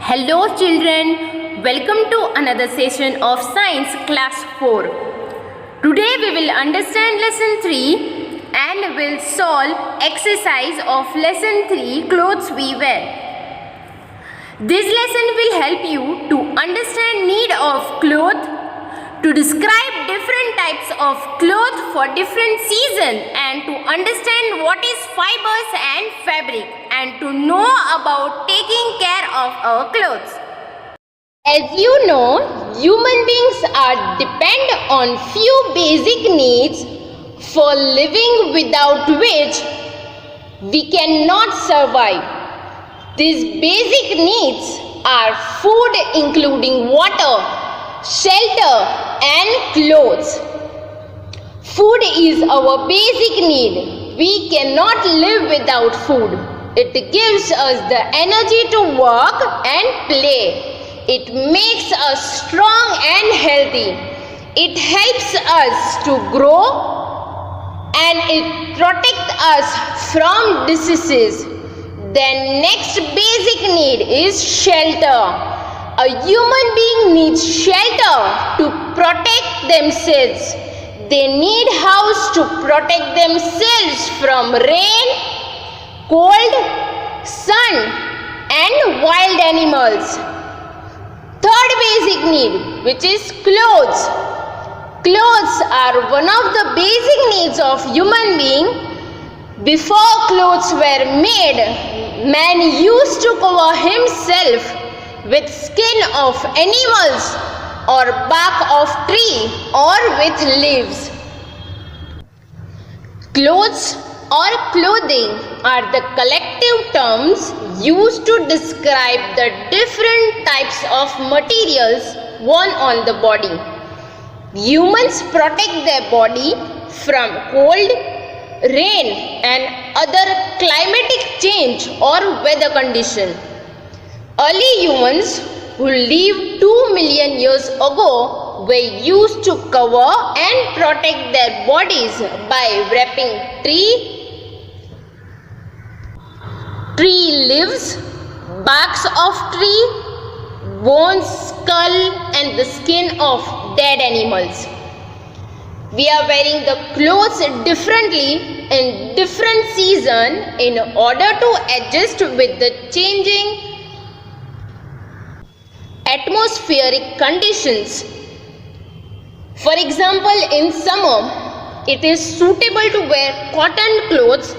Hello children, welcome to another session of Science Class 4. Today we will understand Lesson 3 and will solve exercise of Lesson 3 Clothes We Wear. This lesson will help you to understand need of cloth, to describe different types of cloth for different season and to understand what is fibers and fabric and to know about taking care of our clothes. As you know, human beings are depend on few basic needs for living without which we cannot survive. These basic needs are food including water, shelter and clothes. Food is our basic need. We cannot live without food. It gives us the energy to work and play. It makes us strong and healthy. It helps us to grow and it protects us from diseases. Then next basic need is shelter. A human being needs shelter to protect themselves. They need house to protect themselves from rain, cold, sun and wild animals. Third basic need, which is clothes. Clothes are one of the basic needs of human being. Before clothes were made, man used to cover himself with skin of animals or bark of tree or with leaves. Clothes or clothing are the collective terms used to describe the different types of materials worn on the body. Humans protect their body from cold, rain and other climatic change or weather condition. Early humans who lived 2 million years ago were used to cover and protect their bodies by wrapping tree leaves, barks of tree, bones, skull and the skin of dead animals. We are wearing the clothes differently in different season in order to adjust with the changing atmospheric conditions. For example, in summer, it is suitable to wear cotton clothes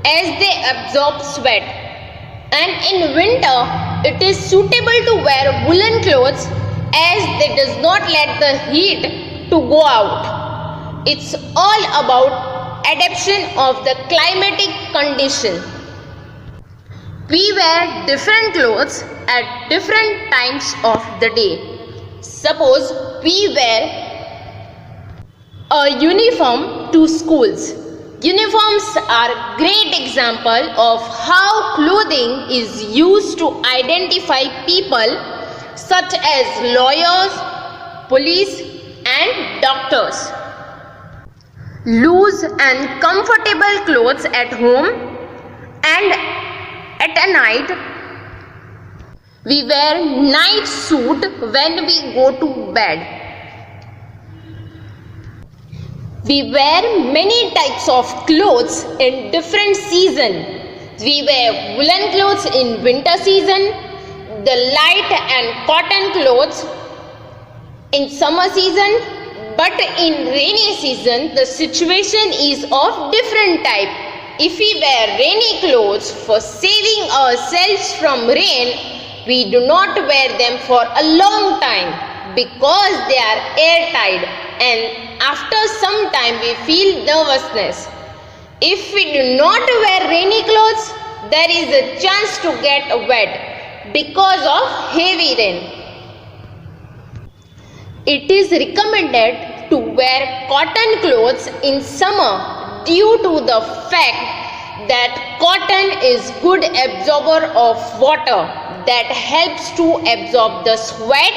as they absorb sweat. And in winter, it is suitable to wear woolen clothes as they does not let the heat to go out. It's all about adaptation of the climatic condition. We wear different clothes at different times of the day. Suppose we wear a uniform to schools. Uniforms are great example of how clothing is used to identify people such as lawyers, police and doctors. Loose and comfortable clothes at home and at a night. We wear night suit when we go to bed. We wear many types of clothes in different seasons. We wear woolen clothes in winter season, the light and cotton clothes in summer season, but in rainy season the situation is of different type. If we wear rainy clothes for saving ourselves from rain, we do not wear them for a long time because they are airtight and after some time we feel nervousness. If we do not wear rainy clothes, there is a chance to get wet because of heavy rain. It is recommended to wear cotton clothes in summer due to the fact that cotton is good absorber of water that helps to absorb the sweat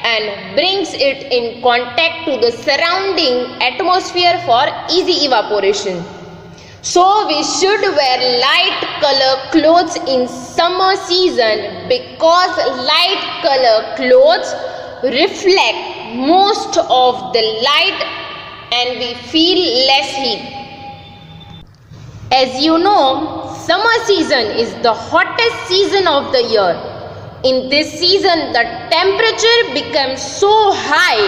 and brings it in contact to the surrounding atmosphere for easy evaporation. So we should wear light color clothes in summer season because light color clothes reflect most of the light and we feel less heat. As you know, summer season is the hottest season of the year. In this season, the temperature becomes so high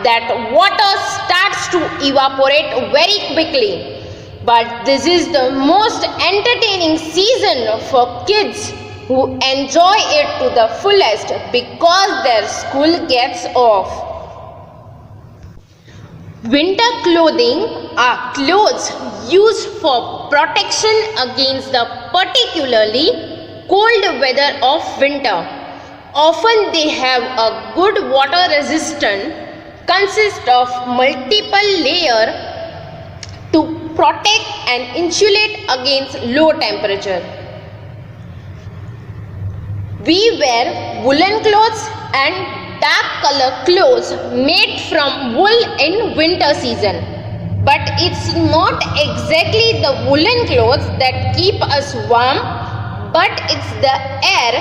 that water starts to evaporate very quickly. But this is the most entertaining season for kids who enjoy it to the fullest because their school gets off. Winter clothing are clothes used for protection against the particularly cold weather of winter. Often they have a good water resistance, consist of multiple layers to protect and insulate against low temperature. We wear woolen clothes and dark color clothes made from wool in winter season. But it's not exactly the woolen clothes that keep us warm, but it's the air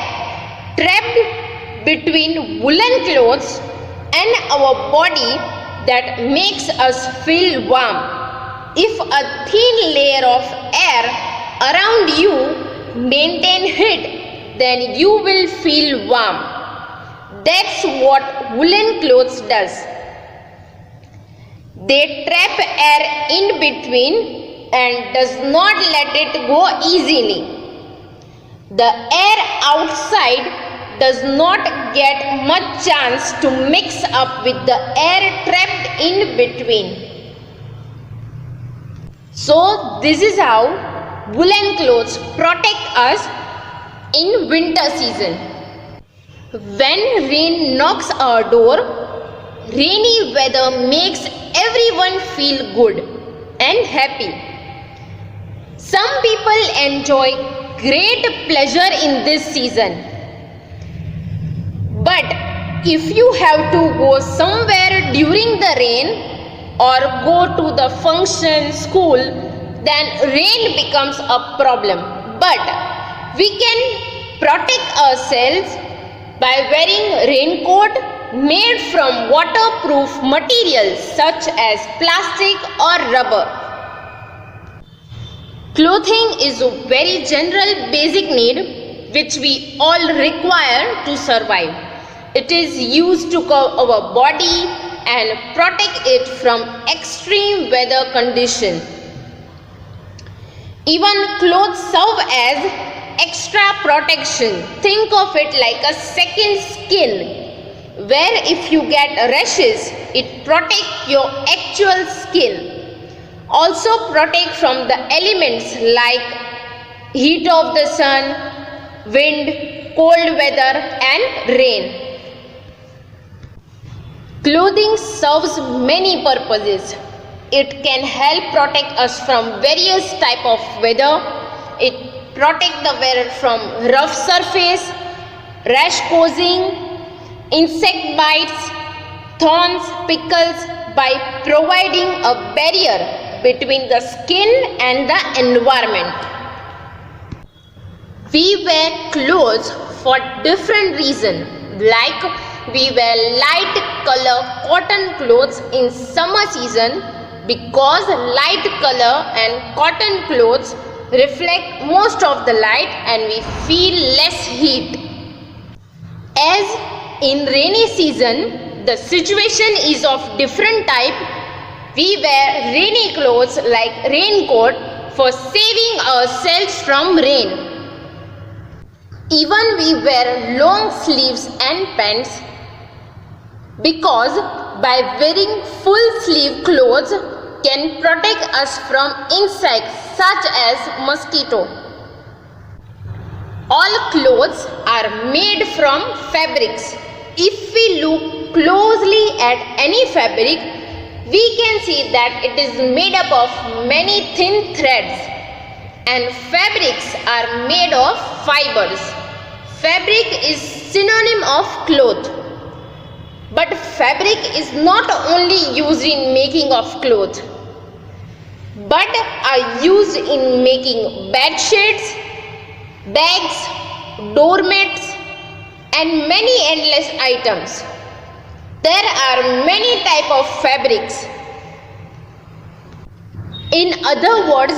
trapped between woolen clothes and our body that makes us feel warm. If a thin layer of air around you maintain heat, then you will feel warm. That's what woolen clothes does. They trap air in between and does not let it go easily. The air outside does not get much chance to mix up with the air trapped in between. So this is how woolen clothes protect us in winter season. When rain knocks our door, rainy weather makes everyone feel good and happy. Some people enjoy great pleasure in this season. But if you have to go somewhere during the rain or go to the function, school, then rain becomes a problem. But we can protect ourselves by wearing raincoat made from waterproof materials such as plastic or rubber. Clothing is a very general basic need which we all require to survive. It is used to cover our body and protect it from extreme weather conditions. Even clothes serve as extra protection. Think of it like a second skin, where if you get rashes, it protects your actual skin. Also protect from the elements like heat of the sun, wind, cold weather and rain. Clothing serves many purposes. It can help protect us from various types of weather. It protects the wearer from rough surface, rash causing, insect bites, thorns, prickles by providing a barrier between the skin and the environment. We wear clothes for different reasons, like we wear light color cotton clothes in summer season because light color and cotton clothes reflect most of the light and we feel less heat. As in rainy season, the situation is of different type. We wear rainy clothes like raincoat for saving ourselves from rain. Even we wear long sleeves and pants because by wearing full sleeve clothes can protect us from insects such as mosquito. All clothes are made from fabrics. If we look closely at any fabric, we can see that it is made up of many thin threads, and fabrics are made of fibers. Fabric is synonym of cloth. But fabric is not only used in making of clothes. but are used in making bed sheets, bags, doormats, and many endless items. There are many types of fabrics. In other words,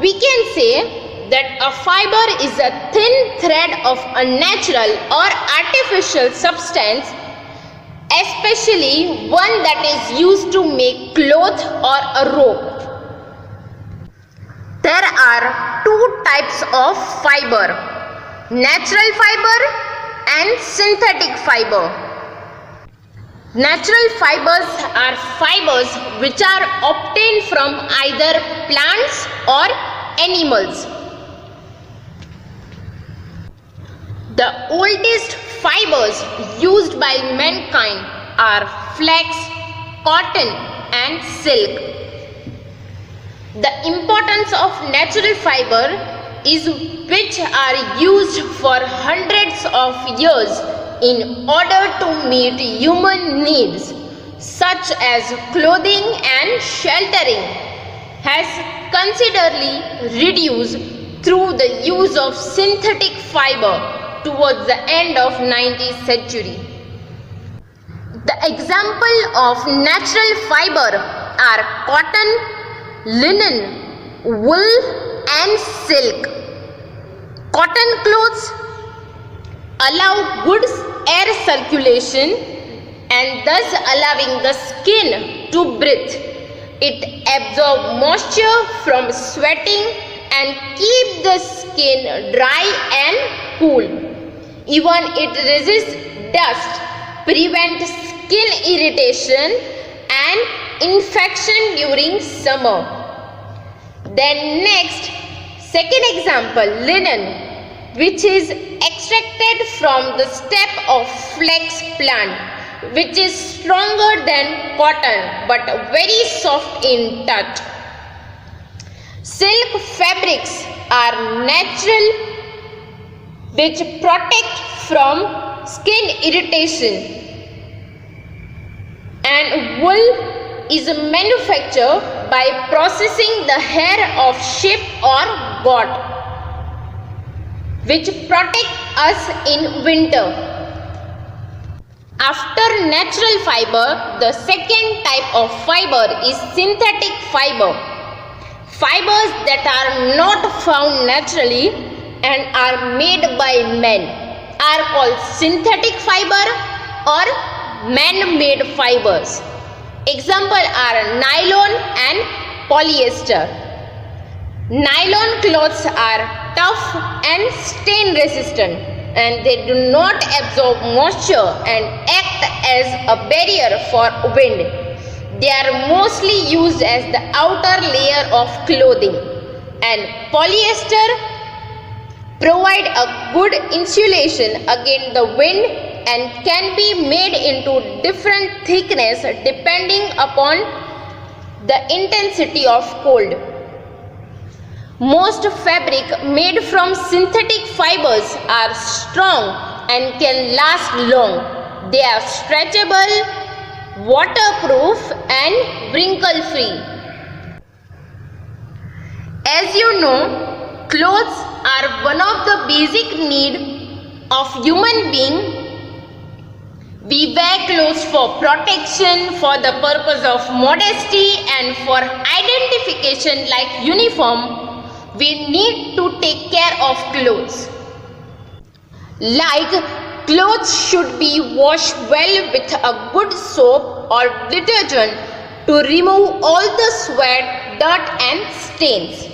we can say that a fiber is a thin thread of a natural or artificial substance, especially one that is used to make cloth or a rope. There are two types of fiber: natural fiber and synthetic fiber. Natural fibers are fibers which are obtained from either plants or animals. The oldest fibers used by mankind are flax, cotton, and silk. The importance of natural fiber is which are used for hundreds of years in order to meet human needs such as clothing and sheltering, has considerably reduced through the use of synthetic fiber towards the end of 19th century. The example of natural fiber are cotton, linen, wool, and silk. Cotton clothes allow good air circulation and thus allowing the skin to breathe. It absorbs moisture from sweating and keep the skin dry and cool. Even it resists dust, prevent skin irritation and infection during summer. Then next, second example, linen, which is extracted from the stem of flax plant, which is stronger than cotton but very soft in touch. Silk fabrics are natural, which protect from skin irritation, and wool is manufactured by processing the hair of sheep or goat, which protect us in winter. After natural fiber, the second type of fiber is synthetic fiber. Fibers that are not found naturally and are made by men are called synthetic fiber or man-made fibers. Examples are nylon and polyester. Nylon cloths are tough and stain resistant, and they do not absorb moisture and act as a barrier for wind. They are mostly used as the outer layer of clothing, and polyester provide a good insulation against the wind and can be made into different thickness depending upon the intensity of cold. Most fabric made from synthetic fibers are strong and can last long. They are stretchable, waterproof, and wrinkle-free. As you know, clothes are one of the basic needs of human being. We wear clothes for protection, for the purpose of modesty, and for identification like uniform. We need to take care of clothes. Like clothes should be washed well with a good soap or detergent to remove all the sweat, dirt and stains.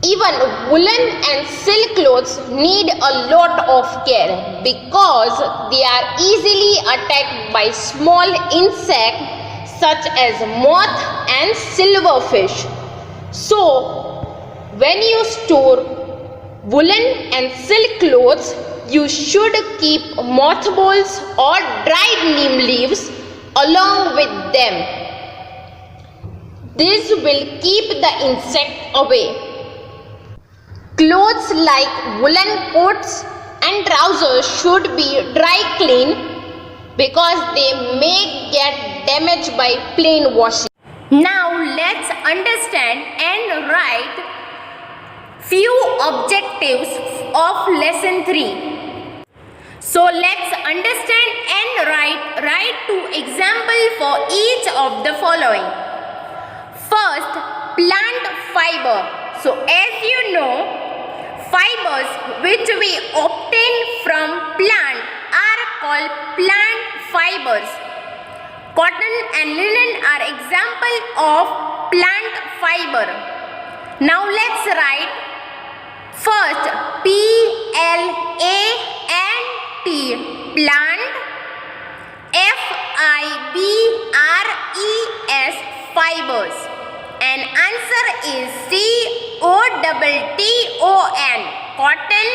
Even woolen and silk clothes need a lot of care because they are easily attacked by small insects such as moth and silverfish. So, when you store woolen and silk clothes, you should keep mothballs or dried neem leaves along with them. This will keep the insect away. Clothes like woolen coats and trousers should be dry clean because they may get damaged by plain washing. Now let's understand and write few objectives of lesson 3. So let's understand and write 2 examples for each of the following. First, plant fiber. So as you know, fibers which we obtain from plant are called plant fibers. Cotton and linen are example of plant fiber. Now let's write first P-L-A-N-T, plant, F-I-B-R-E-S, fibers, and answer is C-O-T-T-O-N, cotton,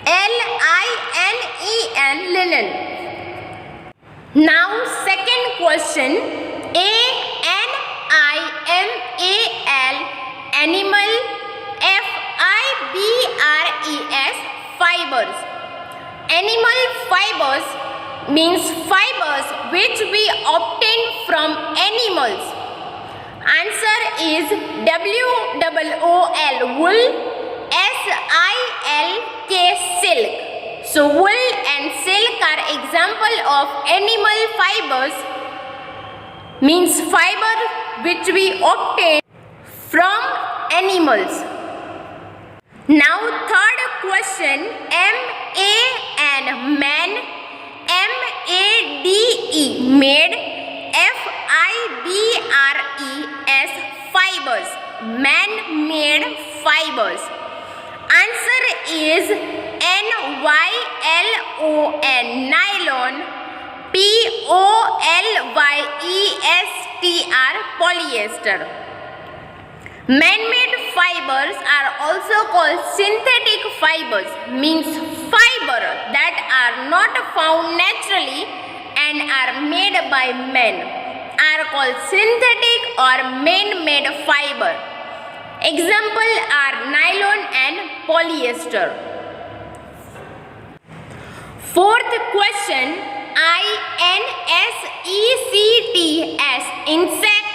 L-I-N-E-N, linen. Now second question, A-N-I-M-A-L, animal, F-I-B-R-E-S, fibers. Animal fibers means fibers which we obtain from animals. Answer is W-O-O-L, wool, S-I-L-K, silk. So wool and silk are example of animal fibers, means fiber which we obtain from animals. Now third question, M-A-N, man, M-A-D-E, made, F-I-B-R-E-S, fibers, man-made fibers. Answer is N-Y-L-O-N, nylon, P-O-L-Y-E-S-T-R, polyester. Man-made fibers are also called synthetic fibers, means fiber that are not found naturally and are made by men, are called synthetic or man-made fiber. Example are nylon and polyester. Fourth question, I-N-S-E-C-T-S, insect,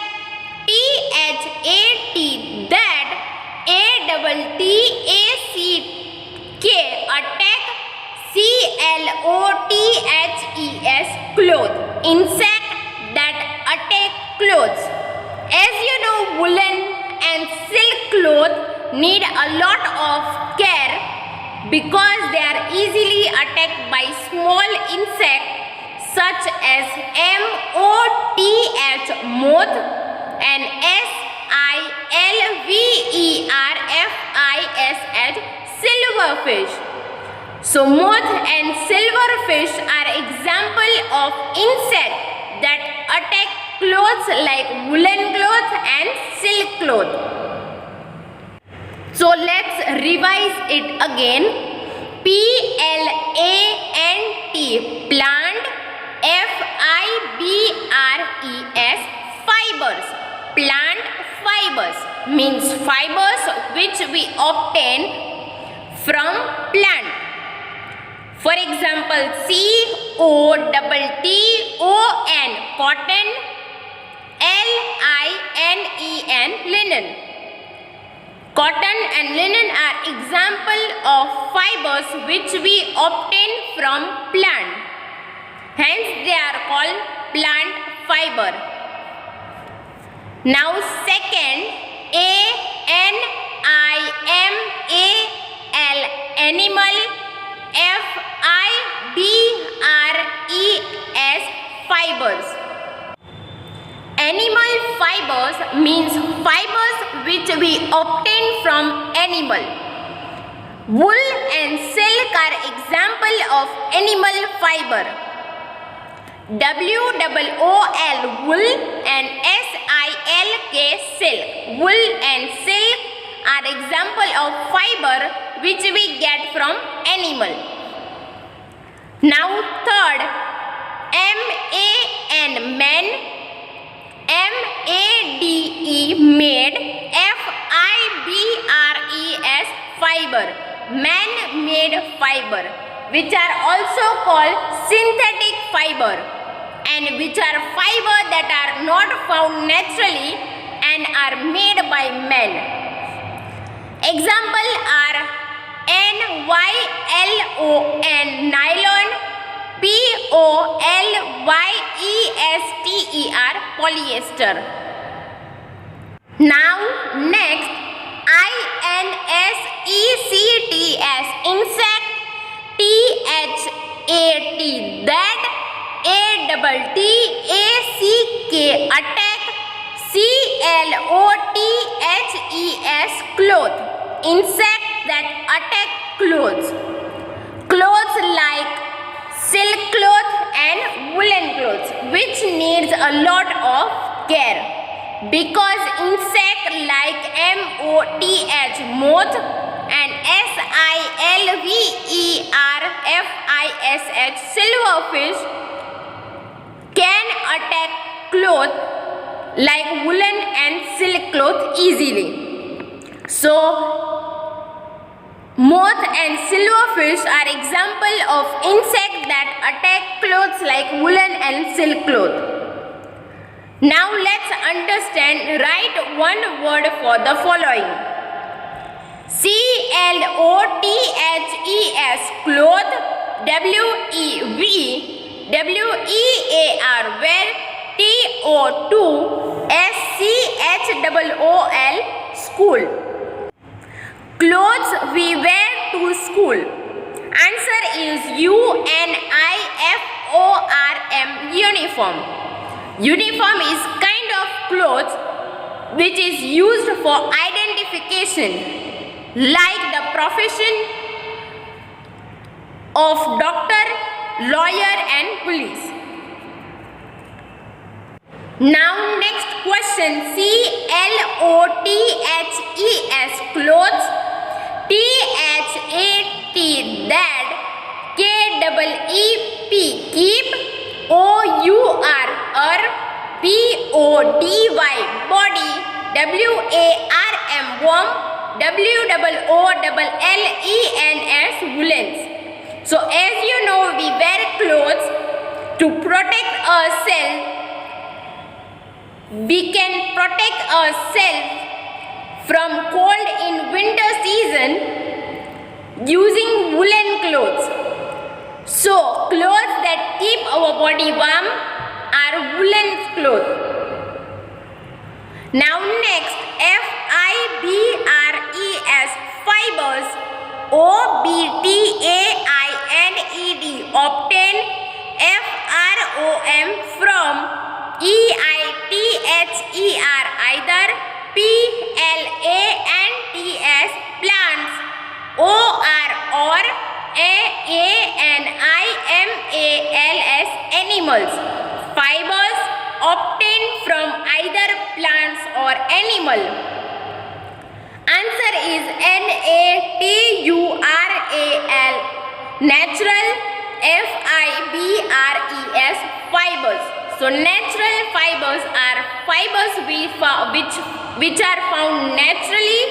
T-H-A-T, that, A-T-T-A-C-K, attack, C-L-O-T-H-E-S, cloth, insect that attack clothes. As you know, woolen and silk cloth need a lot of care because they are easily attacked by small insects such as moth, moth, and silverfish, silverfish. So moth and silverfish are example of insects that attack clothes like woolen cloth and silk cloth. So let's revise it again. P-L-A-N-T, plant, F-I-B-R-E-S, fibers. Plant fibers means fibers which we obtain from plant. For example, C-O-T-T-O-N, cotton, L-I-N-E-N, linen. Cotton and linen are example of fibers which we obtain from plant. Hence they are called plant fiber. Now second, A-N-I-M-A-L, animal, F-I-B-R-E-S, fibers. Animal fibers means fibers which we obtain from animal. Wool and silk are example of animal fiber. W-O-O-L, wool, and S-I-L-K, silk. Wool and silk are example of fiber which we get from animal. Now third, M-A-N, man, M-A-D-E, made, F-I-B-R-E-S, fiber, man-made fiber, which are also called synthetic fiber. and which are fiber that are not found naturally and are made by men. Example are NYLON nylon, POLYESTER polyester. Now next INSECTS insect, THAT that, ATTACK attack, CLOTHES cloth insect that attack clothes. Clothes like silk cloth and woolen clothes which needs a lot of care because insect like moth and silverfish silverfish can attack cloth like woolen and silk cloth easily. So moth and silverfish are example of insects that attack clothes like woolen and silk cloth. Now let's understand. Write one word for the following. CLOTHES cloth, WEAR wear, TO2SCHOOL school. Clothes we wear to school. Answer is UNIFORM uniform. Uniform is kind of clothes which is used for identification like the profession of doctor, lawyer and police. Now next question. CLOTHES clothes, THAT that, KEEP keep, OUR BODY body, WARM warm, WOOLLENS woolens. So as you know, we wear clothes to protect ourselves. We can protect ourselves from cold in winter season using woolen clothes. So clothes that keep our body warm are woolen clothes. Now next, FIBRES fibers, OBTAINED obtain, FROM from, EITHER either, PLANTS plants, OR or, ANIMALS animals. Fibers obtained from either plants or animal. Answer is NATURAL natural, FIBRES fibers. So natural fibers are fibers which are found naturally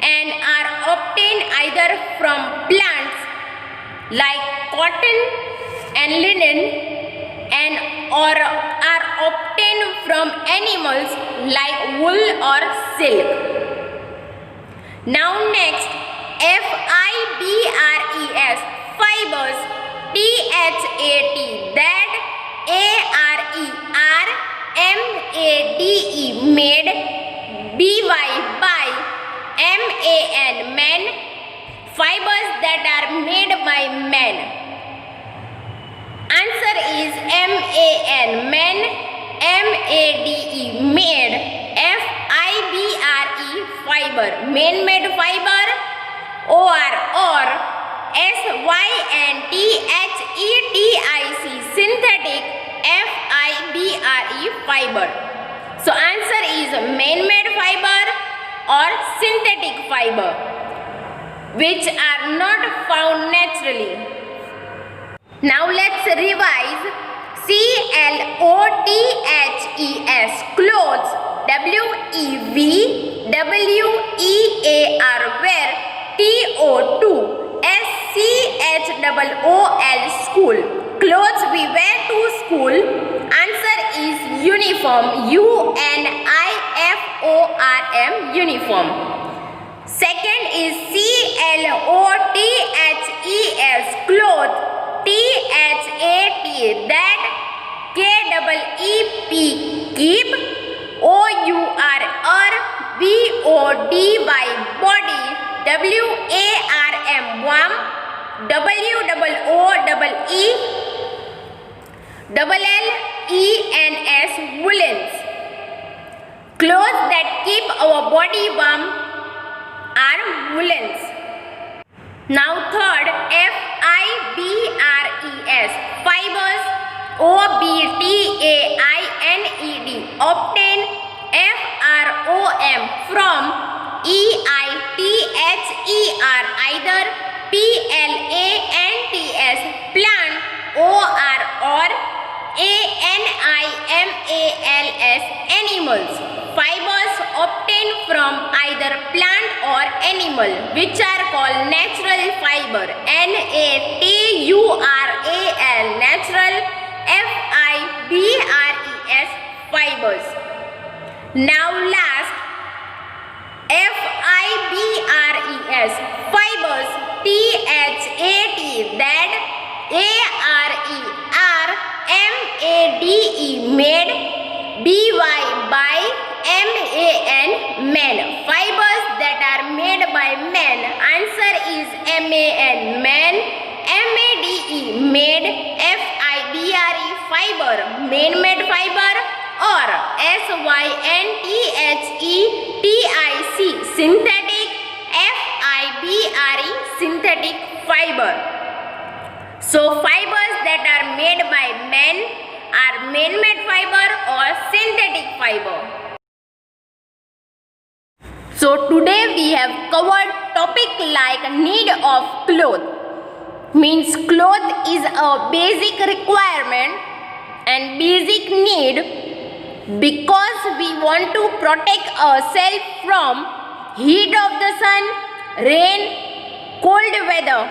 and are obtained either from plants like cotton and linen and or are obtained from animals like wool or silk. Now next, FIBRES fibers, THAT that, ARERMADE made, BY by, MAN men, fibers that are made by men. Answer is MAN men, MADE made, FIBRE fiber, man made fiber, or SYNTHETIC synthetic, FIBRE fiber. So answer is man-made fiber or synthetic fiber which are not found naturally. Now let's revise. CLOTHES clothes, WEAR wear, TO2SCHOOL school. clothes we wear to school? Answer is uniform. UNIFORM, uniform. Second is CLOTHES, cloth. THAT, that. KEEP, keep. OUR, BODY, body. WARM, warm. WOOE, LLENS, woolens. Clothes that keep our body warm are woolens. Now third, FIBRES, fibers. OBTAINED, obtain. FROM, from. EITHER, either. PLANTS, plant. OR, or. ANIMALS, animals. Fibers obtained from either plant or animal, which are called natural fiber. NATURAL, natural. FIBRES, fibers. Now last, FIBRES, fibers. THAT, that. ARERMADE, made. BY, by. MAN, men. Fibers that are made by men. Answer is MAN, man. MADE, made. FIBRE, fiber, man-made fiber. Or SYNTHETIC, synthetic. FIBRE, synthetic fiber. So fibers that are made by men are man-made fiber or synthetic fiber. So today we have covered topic like need of cloth. Means cloth is a basic requirement and basic need because we want to protect ourselves from heat of the sun, rain, cold weather.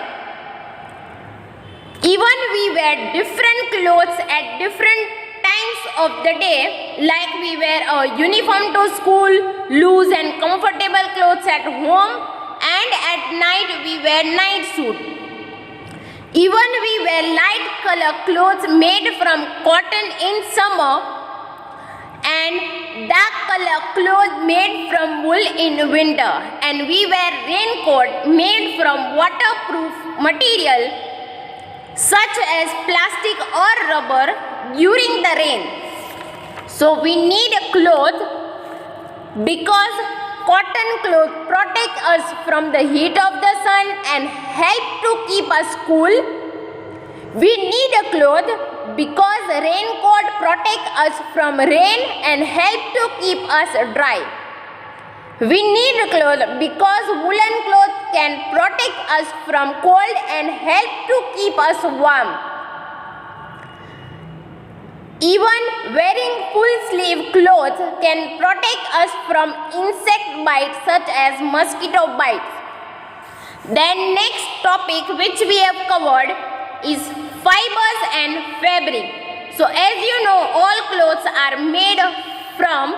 Even we wear different clothes at different times of the day, like we wear a uniform to school, loose and comfortable clothes at home, and at night we wear night suit. Even we wear light color clothes made from cotton in summer and dark color clothes made from wool in winter, and we wear raincoat made from waterproof material such as plastic or rubber during the rain. So we need a cloth because cotton clothes protect us from the heat of the sun and help to keep us cool. We need a cloth because raincoat protect us from rain and help to keep us dry. We need clothes because woolen clothes can protect us from cold and help to keep us warm. Even wearing full sleeve clothes can protect us from insect bites such as mosquito bites. Then next topic which we have covered is fibers and fabric. So as you know, all clothes are made from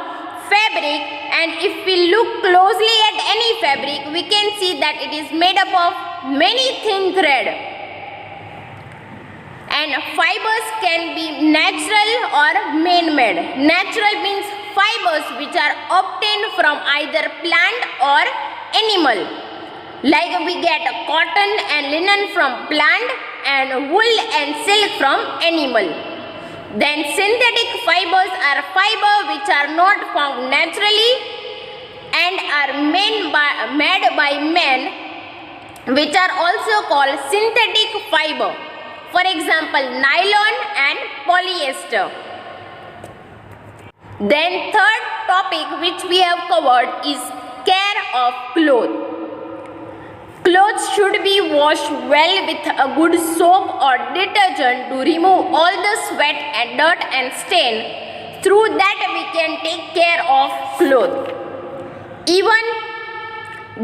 fabric, and if we look closely at any fabric, we can see that it is made up of many thin threads. And fibers can be natural or man-made. Natural means fibers which are obtained from either plant or animal. Like we get cotton and linen from plant and wool and silk from animal. Then synthetic fibers are fibers which are not found naturally and are made by men, which are also called synthetic fiber. For example, nylon and polyester. Then third topic which we have covered is care of clothes. Clothes should be washed well with a good soap or detergent to remove all the sweat and dirt and stain. Through that we can take care of clothes. Even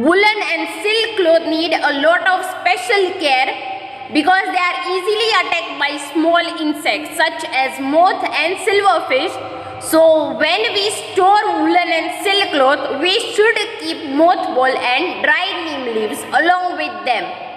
woolen and silk clothes need a lot of special care. because they are easily attacked by small insects such as moth and silverfish. So when we store woolen and silk cloth, we should keep mothball and dried neem leaves along with them.